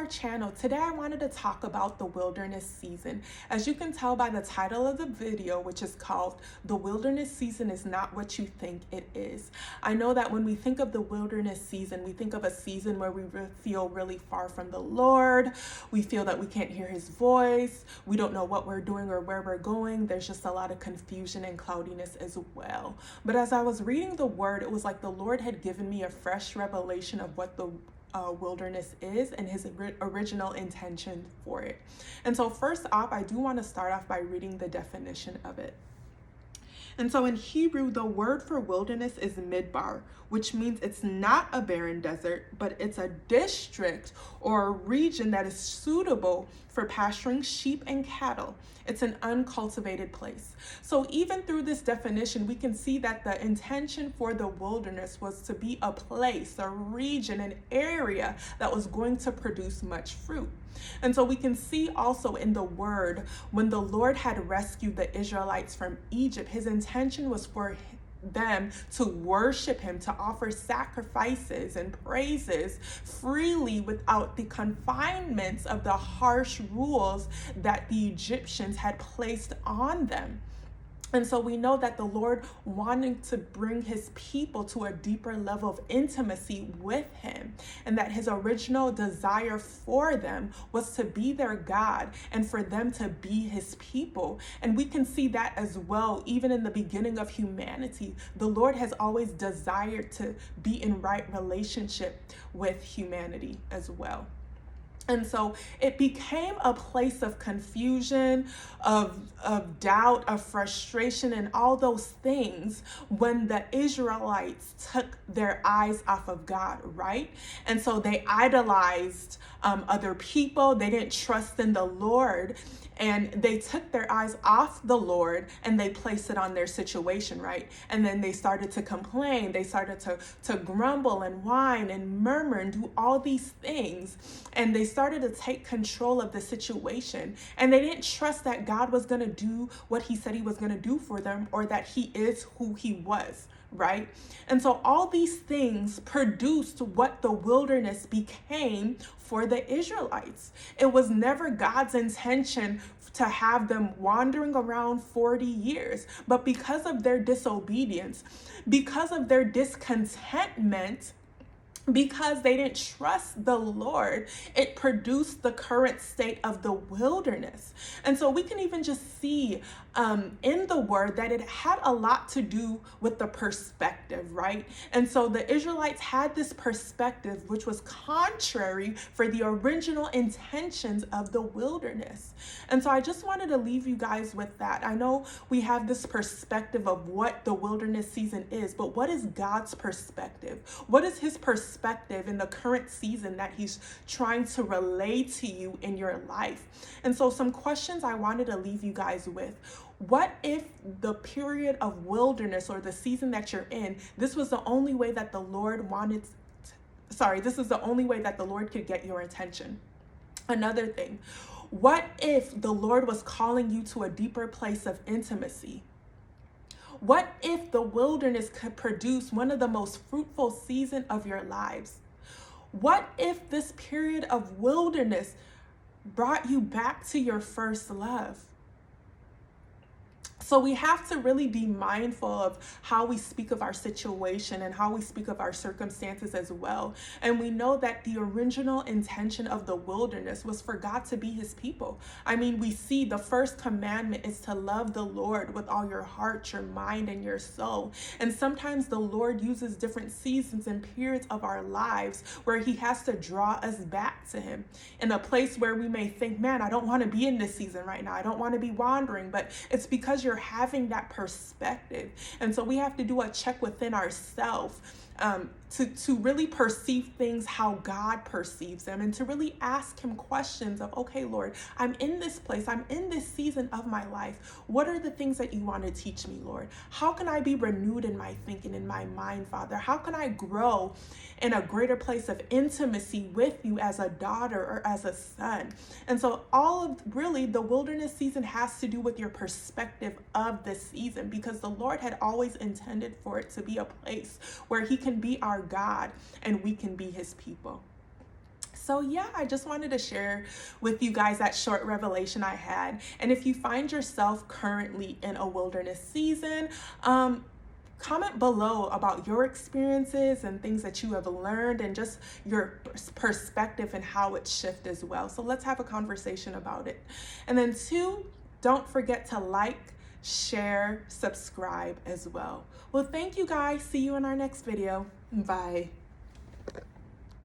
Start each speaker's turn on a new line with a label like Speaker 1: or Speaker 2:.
Speaker 1: our channel. Today I wanted to talk about the wilderness season. As you can tell by the title of the video, which is called "The Wilderness Season is Not What You Think It Is." I know that when we think of the wilderness season, we think of a season where we feel really far from the Lord. We feel that we can't hear his voice. We don't know what we're doing or where we're going. There's just a lot of confusion and cloudiness as well. But as I was reading the word, it was like the Lord had given me a fresh revelation of what the wilderness is and his original intention for it. And so first off, I do want to start off by reading the definition of it. And so in Hebrew, the word for wilderness is midbar, which means it's not a barren desert, but it's a district or a region that is suitable for pasturing sheep and cattle. It's an uncultivated place. So even through this definition, we can see that the intention for the wilderness was to be a place, a region, an area that was going to produce much fruit. And so we can see also in the word, when the Lord had rescued the Israelites from Egypt, his intention was for them to worship him, to offer sacrifices and praises freely without the confinements of the harsh rules that the Egyptians had placed on them. And so we know that the Lord wanted to bring his people to a deeper level of intimacy with him, and that his original desire for them was to be their God and for them to be his people. And we can see that as well, even in the beginning of humanity. The Lord has always desired to be in right relationship with humanity as well. And so it became a place of confusion, of doubt, of frustration, and all those things when the Israelites took their eyes off of God, right? And so they idolized other people. They didn't trust in the Lord. And they took their eyes off the Lord and they placed it on their situation, right? And then they started to complain. They started to grumble and whine and murmur and do all these things. And they started to take control of the situation. And they didn't trust that God was going to do what he said he was going to do for them, or that he is who he was. Right? And so all these things produced what the wilderness became for the Israelites. It was never God's intention to have them wandering around 40 years. But because of their disobedience, because of their discontentment, because they didn't trust the Lord, it produced the current state of the wilderness. And so we can even just see in the word that it had a lot to do with the perspective, right? And so the Israelites had this perspective which was contrary for the original intentions of the wilderness. And so I just wanted to leave you guys with that. I know we have this perspective of what the wilderness season is, but what is God's perspective? What is his perspective in the current season that he's trying to relay to you in your life? And so some questions I wanted to leave you guys with. What if the period of wilderness, or the season that you're in, this was the only way that the Lord this is the only way that the Lord could get your attention? Another thing, what if the Lord was calling you to a deeper place of intimacy? What if the wilderness could produce one of the most fruitful seasons of your lives? What if this period of wilderness brought you back to your first love? So we have to really be mindful of how we speak of our situation and how we speak of our circumstances as well. And we know that the original intention of the wilderness was for God to be his people. I mean, we see the first commandment is to love the Lord with all your heart, your mind, and your soul. And sometimes the Lord uses different seasons and periods of our lives where he has to draw us back to him in a place where we may think, man, I don't want to be in this season right now. I don't want to be wandering, but it's because you're having that perspective. And so we have to do a check within ourselves to really perceive things how God perceives them, and to really ask him questions of, okay, Lord, I'm in this place, I'm in this season of my life. What are the things that you want to teach me, Lord? How can I be renewed in my thinking, in my mind, Father? How can I grow in a greater place of intimacy with you as a daughter or as a son? And so all of really the wilderness season has to do with your perspective of this season, because the Lord had always intended for it to be a place where he can be our God and we can be his people. So yeah, I just wanted to share with you guys that short revelation I had. And if you find yourself currently in a wilderness season, comment below about your experiences and things that you have learned and just your perspective and how it shifted as well. So let's have a conversation about it. And then 2, don't forget to like, share, subscribe as well. Well, thank you guys. See you in our next video. Bye.